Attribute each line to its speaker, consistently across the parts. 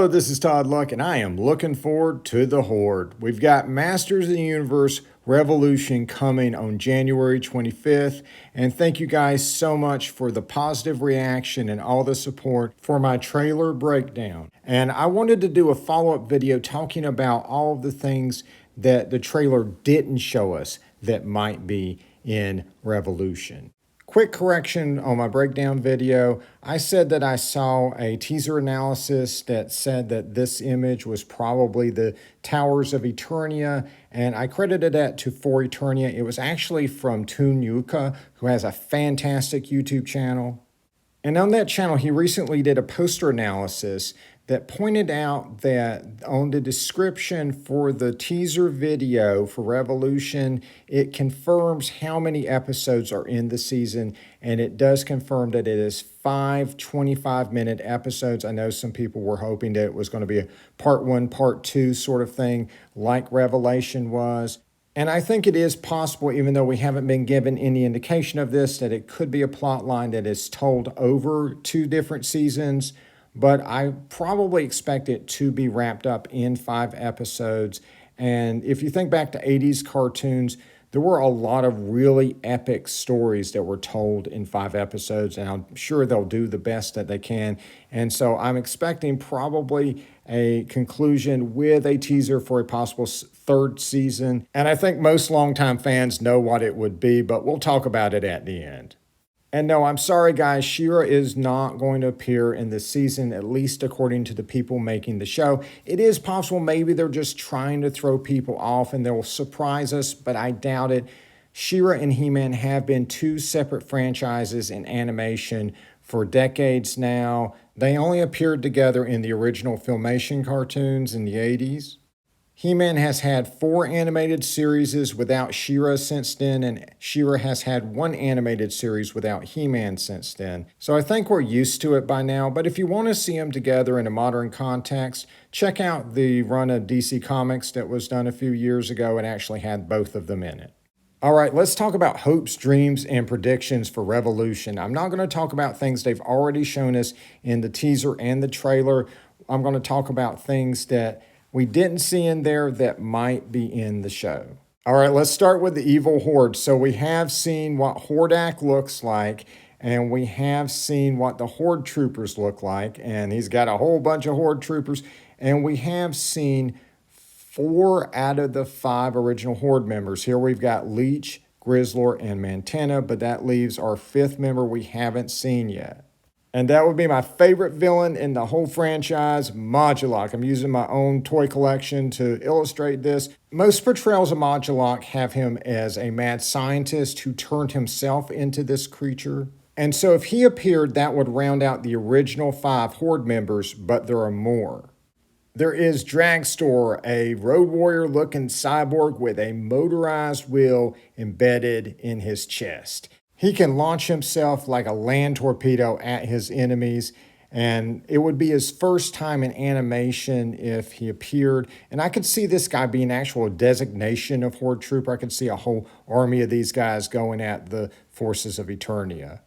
Speaker 1: Hello, this is Todd Luck, and I am looking forward to the Horde. We've got Masters of the Universe Revolution coming on January 25th, and thank you guys so much for the positive reaction and all the support for my trailer breakdown. And I wanted to do a follow-up video talking about all of the things that the trailer didn't show us that might be in Revolution. Quick correction on my breakdown video. I said that I saw a teaser analysis that said that this image was probably the Towers of Eternia, and I credited that to For Eternia. It was actually from Toon Yuka, who has a fantastic YouTube channel. And on that channel, he recently did a poster analysis that pointed out that on the description for the teaser video for Revolution, it confirms how many episodes are in the season, and it does confirm that it is 5 25-minute episodes. I know some people were hoping that it was going to be a part 1, part 2 sort of thing like Revelation was. And I think it is possible, even though we haven't been given any indication of this, that it could be a plot line that is told over 2 different seasons. But I probably expect it to be wrapped up in 5 episodes. And if you think back to 80s cartoons, there were a lot of really epic stories that were told in 5 episodes, and I'm sure they'll do the best that they can. And so I'm expecting probably a conclusion with a teaser for a possible 3rd season. And I think most longtime fans know what it would be, but we'll talk about it at the end. And no, I'm sorry, guys, She-Ra is not going to appear in this season, at least according to the people making the show. It is possible maybe they're just trying to throw people off and they'll surprise us, but I doubt it. She-Ra and He-Man have been 2 separate franchises in animation for decades now. They only appeared together in the original Filmation cartoons in the 80s. He-Man has had 4 animated series without She-Ra since then, and She-Ra has had 1 animated series without He-Man since then. So I think we're used to it by now, but if you want to see them together in a modern context, check out the run of DC Comics that was done a few years ago and actually had both of them in it. All right, let's talk about hopes, dreams, and predictions for Revolution. I'm not going to talk about things they've already shown us in the teaser and the trailer. I'm going to talk about things that we didn't see in there that might be in the show. All right, let's start with the Evil Horde. So we have seen what Hordak looks like, and we have seen what the Horde troopers look like, and he's got a whole bunch of Horde troopers, and we have seen 4 out of the 5 original Horde members. Here we've got Leech, Grizzlor, and Mantenna, but that leaves our 5th member we haven't seen yet. And that would be my favorite villain in the whole franchise, Modulok. I'm using my own toy collection to illustrate this. Most portrayals of Modulok have him as a mad scientist who turned himself into this creature. And so if he appeared, that would round out the original 5 Horde members, but there are more. There is Dragstore, a Road Warrior-looking cyborg with a motorized wheel embedded in his chest. He can launch himself like a land torpedo at his enemies, and it would be his first time in animation if he appeared. And I could see this guy being an actual designation of Horde Trooper. I could see a whole army of these guys going at the forces of Eternia.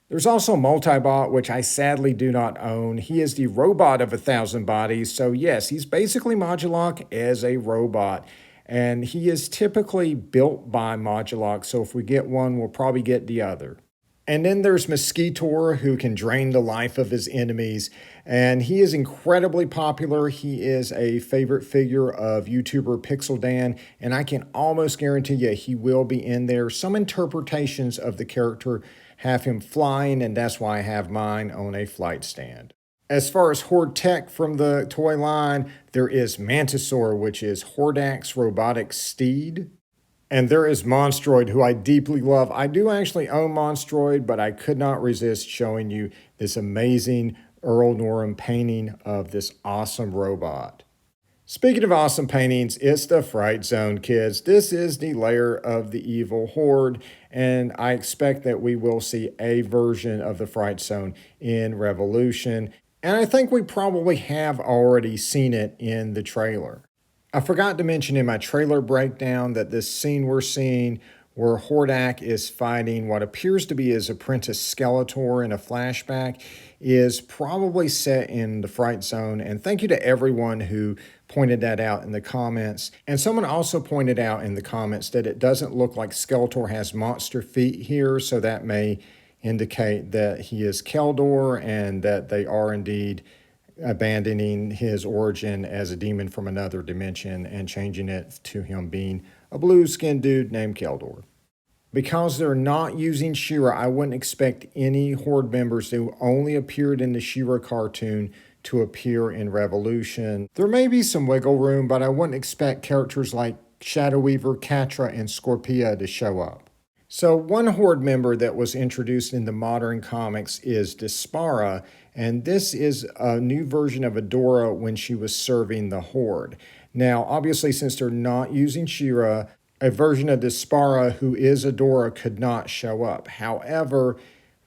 Speaker 1: There's also Multibot, which I sadly do not own. He is the robot of 1,000 bodies, so yes, he's basically Modulok as a robot. And he is typically built by Modulok, so if we get one, we'll probably get the other. And then there's Mosquitor, who can drain the life of his enemies, and he is incredibly popular. He is a favorite figure of YouTuber Pixel Dan, and I can almost guarantee you he will be in there. Some interpretations of the character have him flying, and that's why I have mine on a flight stand. As far as Horde tech from the toy line, there is Mantisaur, which is Hordak's robotic steed. And there is Monstroid, who I deeply love. I do actually own Monstroid, but I could not resist showing you this amazing Earl Norham painting of this awesome robot. Speaking of awesome paintings, it's the Fright Zone, kids. This is the lair of the Evil Horde, and I expect that we will see a version of the Fright Zone in Revolution. And I think we probably have already seen it in the trailer. I forgot to mention in my trailer breakdown that this scene we're seeing where Hordak is fighting what appears to be his apprentice Skeletor in a flashback, is probably set in the Fright Zone. And thank you to everyone who pointed that out in the comments. And someone also pointed out in the comments that it doesn't look like Skeletor has monster feet here, so that may indicate that he is Keldor and that they are indeed abandoning his origin as a demon from another dimension and changing it to him being a blue-skinned dude named Keldor. Because they're not using She-Ra, I wouldn't expect any Horde members who only appeared in the She-Ra cartoon to appear in Revolution. There may be some wiggle room, but I wouldn't expect characters like Shadow Weaver, Catra, and Scorpia to show up. So one Horde member that was introduced in the modern comics is Despara, and this is a new version of Adora when she was serving the Horde. Now, obviously, since they're not using She-Ra, a version of Despara who is Adora could not show up. However,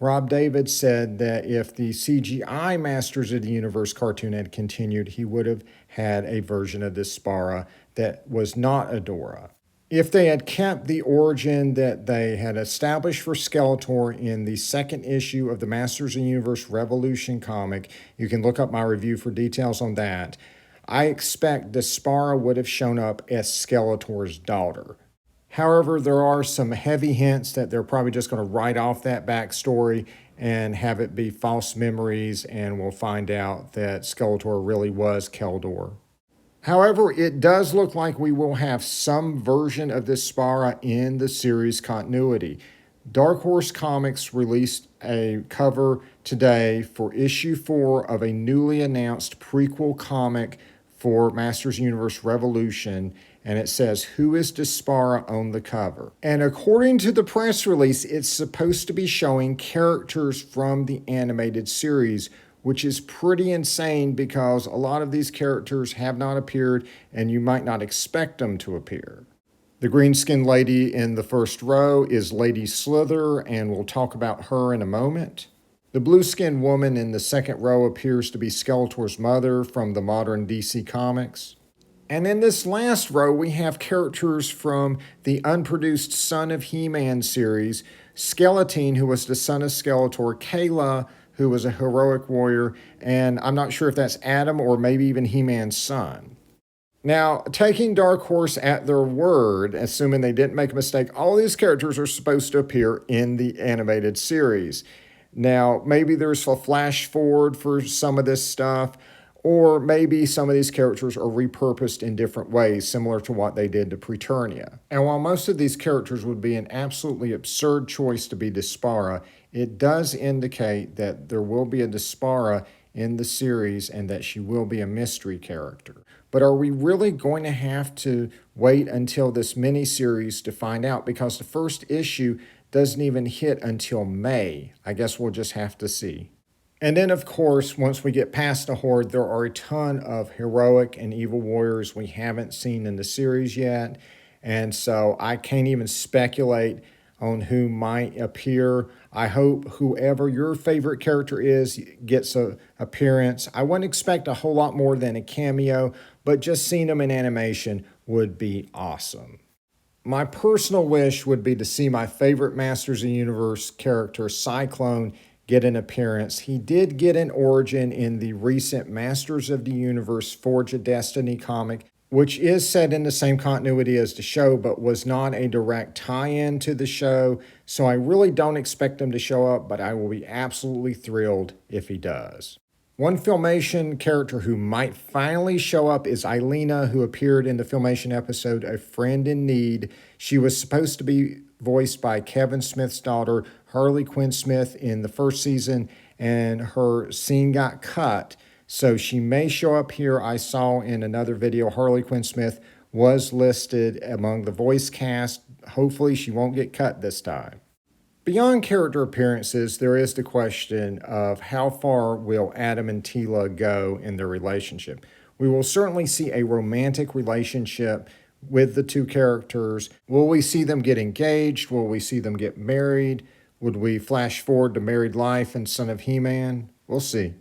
Speaker 1: Rob David said that if the CGI Masters of the Universe cartoon had continued, he would have had a version of Despara that was not Adora. If they had kept the origin that they had established for Skeletor in the second issue of the Masters of the Universe Revolution comic, you can look up my review for details on that, I expect Despara would have shown up as Skeletor's daughter. However, there are some heavy hints that they're probably just going to write off that backstory and have it be false memories, and we'll find out that Skeletor really was Keldor. However, it does look like we will have some version of Despara in the series continuity. Dark Horse Comics released a cover today for issue 4 of a newly announced prequel comic for Masters Universe Revolution, and it says, "Who is Despara?" on the cover. And according to the press release, it's supposed to be showing characters from the animated series, which is pretty insane because a lot of these characters have not appeared and you might not expect them to appear. The green-skinned lady in the first row is Lady Slither, and we'll talk about her in a moment. The blue-skinned woman in the second row appears to be Skeletor's mother from the modern DC Comics. And in this last row, we have characters from the unproduced Son of He-Man series, Skeletine, who was the son of Skeletor, Kayla, who was a heroic warrior, and I'm not sure if that's Adam or maybe even He-Man's son. Now, taking Dark Horse at their word, assuming they didn't make a mistake, all these characters are supposed to appear in the animated series. Now, maybe there's a flash forward for some of this stuff, or maybe some of these characters are repurposed in different ways, similar to what they did to Preternia. And while most of these characters would be an absolutely absurd choice to be Despara, it does indicate that there will be a Despara in the series and that she will be a mystery character. But are we really going to have to wait until this miniseries to find out? Because the first issue doesn't even hit until May. I guess we'll just have to see. And then, of course, once we get past the Horde, there are a ton of heroic and evil warriors we haven't seen in the series yet. And so I can't even speculate on who might appear. I hope whoever your favorite character is gets an appearance. I wouldn't expect a whole lot more than a cameo, but just seeing them in animation would be awesome. My personal wish would be to see my favorite Masters of the Universe character, Cyclone, get an appearance. He did get an origin in the recent Masters of the Universe Forge of Destiny comic, which is set in the same continuity as the show, but was not a direct tie-in to the show. So I really don't expect him to show up, but I will be absolutely thrilled if he does. One Filmation character who might finally show up is Eilena, who appeared in the Filmation episode A Friend in Need. She was supposed to be voiced by Kevin Smith's daughter, Harley Quinn Smith, in the first season, and her scene got cut. So she may show up here. I saw in another video Harley Quinn Smith was listed among the voice cast. Hopefully she won't get cut this time. Beyond character appearances, there is the question of how far will Adam and Teela go in their relationship. We will certainly see a romantic relationship with the two characters. Will we see them get engaged? Will we see them get married? Would we flash forward to married life and Son of He-Man? We'll see.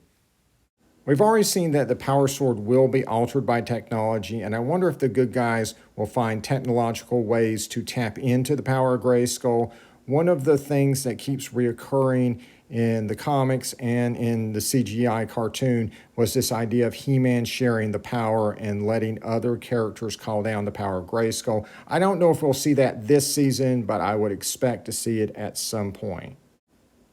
Speaker 1: We've already seen that the power sword will be altered by technology, and I wonder if the good guys will find technological ways to tap into the power of Grayskull. One of the things that keeps reoccurring in the comics and in the CGI cartoon was this idea of He-Man sharing the power and letting other characters call down the power of Grayskull. I don't know if we'll see that this season, but I would expect to see it at some point.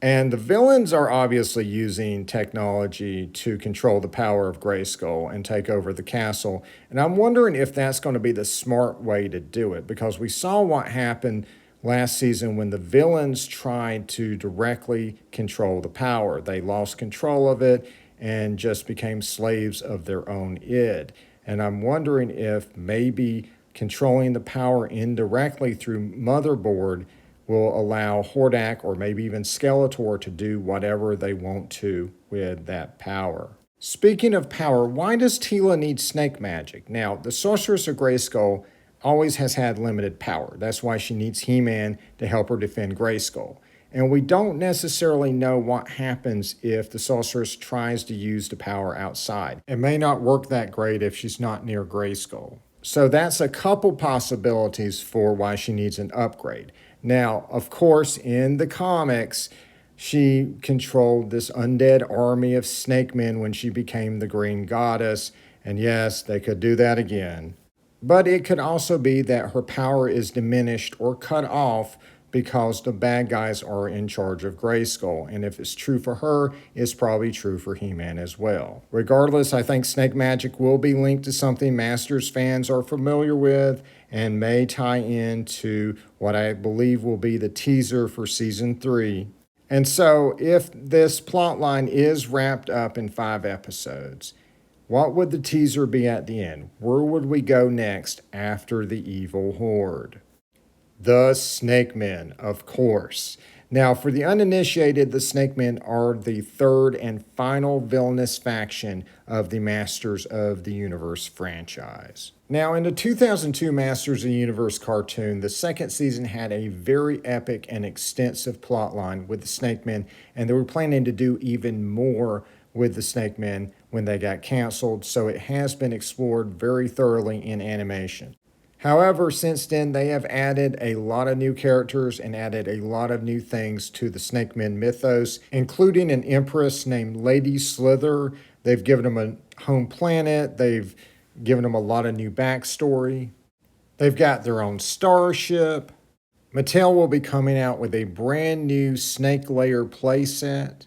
Speaker 1: And the villains are obviously using technology to control the power of Grayskull and take over the castle. And I'm wondering if that's going to be the smart way to do it, because we saw what happened last season when the villains tried to directly control the power. They lost control of it and just became slaves of their own id. And I'm wondering if maybe controlling the power indirectly through Motherboard will allow Hordak or maybe even Skeletor to do whatever they want to with that power. Speaking of power, why does Teela need snake magic? Now, the Sorceress of Grayskull always has had limited power. That's why she needs He-Man to help her defend Grayskull. And we don't necessarily know what happens if the Sorceress tries to use the power outside. It may not work that great if she's not near Grayskull. So that's a couple possibilities for why she needs an upgrade. Now, of course, in the comics, she controlled this undead army of snake men when she became the Green Goddess. And yes, they could do that again. But it could also be that her power is diminished or cut off because the bad guys are in charge of Grayskull. And if it's true for her, it's probably true for He-Man as well. Regardless, I think snake magic will be linked to something Masters fans are familiar with and may tie into what I believe will be the teaser for Season 3. And so, if this plotline is wrapped up in 5 episodes, what would the teaser be at the end? Where would we go next after the Evil Horde? The Snake Men, of course. Now, for the uninitiated, the Snake Men are the third and final villainous faction of the Masters of the Universe franchise. Now, in the 2002 Masters of the Universe cartoon, the second season had a very epic and extensive plotline with the Snake Men, and they were planning to do even more with the Snake Men when they got canceled, so it has been explored very thoroughly in animation. However, since then, they have added a lot of new characters and added a lot of new things to the Snake Men mythos, including an empress named Lady Slither. They've given them a home planet. They've given them a lot of new backstory. They've got their own starship. Mattel will be coming out with a brand new Snake Layer playset.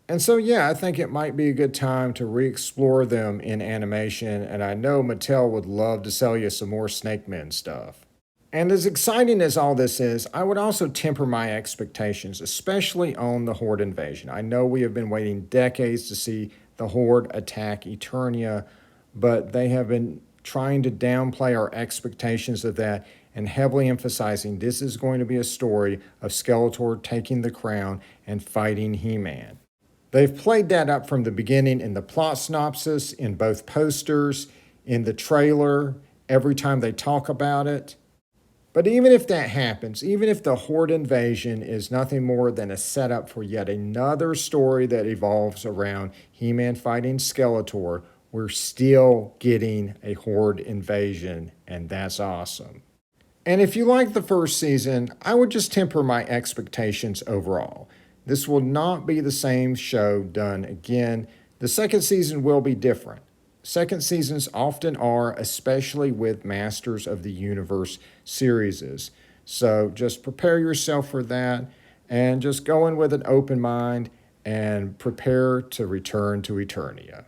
Speaker 1: And so, yeah, I think it might be a good time to re-explore them in animation, and I know Mattel would love to sell you some more Snake Men stuff. And as exciting as all this is, I would also temper my expectations, especially on the Horde invasion. I know we have been waiting decades to see the Horde attack Eternia, but they have been trying to downplay our expectations of that and heavily emphasizing this is going to be a story of Skeletor taking the crown and fighting He-Man. They've played that up from the beginning in the plot synopsis, in both posters, in the trailer, every time they talk about it. But even if that happens, even if the Horde invasion is nothing more than a setup for yet another story that evolves around He-Man fighting Skeletor, we're still getting a Horde invasion, and that's awesome. And if you like the first season, I would just temper my expectations overall. This will not be the same show done again. The second season will be different. Second seasons often are, especially with Masters of the Universe series. So just prepare yourself for that and just go in with an open mind and prepare to return to Eternia.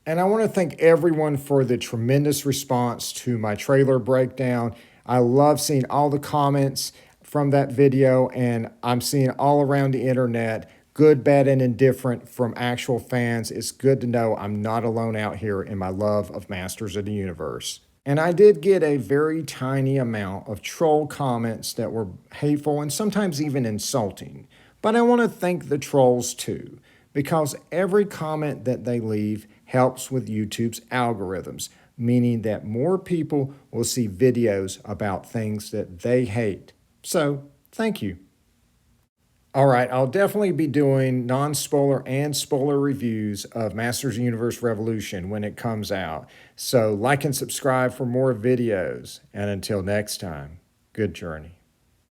Speaker 1: And I want to thank everyone for the tremendous response to my trailer breakdown. I love seeing all the comments from that video, and I'm seeing all around the internet, good, bad, and indifferent from actual fans. It's good to know I'm not alone out here in my love of Masters of the Universe. And I did get a very tiny amount of troll comments that were hateful and sometimes even insulting. But I want to thank the trolls too, because every comment that they leave helps with YouTube's algorithms, meaning that more people will see videos about things that they hate. So, thank you. All right, I'll definitely be doing non-spoiler and spoiler reviews of Masters of the Universe Revolution when it comes out. So like and subscribe for more videos. And until next time, good journey.